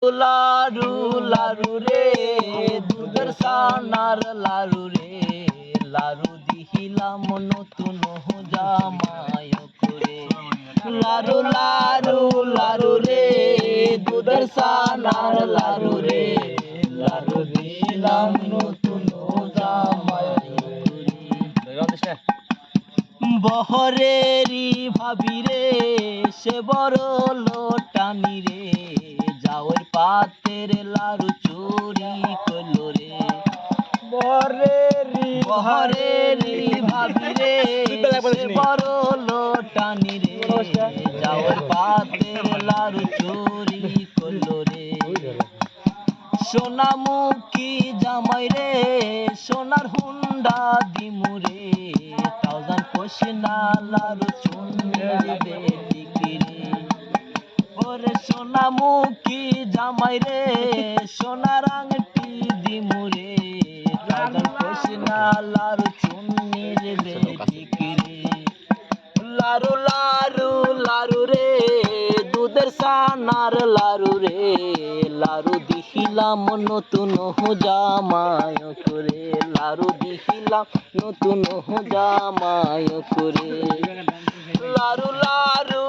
লারু লারু রে দুধের ছানার লারু রে লারু দিহিলাম নতুন জামাই করে লারু লারু লারু রে দুধের ছানার লারু রে লারু দিহিলাম নতুন জামাই করে বহরেরি ভাবি রে সে বড় লোটানি রে যাওয়ার পাতের লাড়ু চুরি করলো রে বহরেরি ভাবি রে সে বড় লোটানি রে যাওয়ার পাতের লাড়ু চুরি করলো রে সোনামুখী জামাই রে সোনার হুন্ডা দিমুরে তাওজান কোশনা লারু চুন্নি বেটিকি রে ওরে সোনামুখী জামাই রে সোনার আংটি দিমুরে তাওজান কোশনা লারু চুন্নি বেটিকি রে লারু লারু লারু রে দুধের ছানার লারু রে লারু দিহিলাম নতুন জামাই করে লারু দিহিলাম নতুন জামাই করে লারু লারু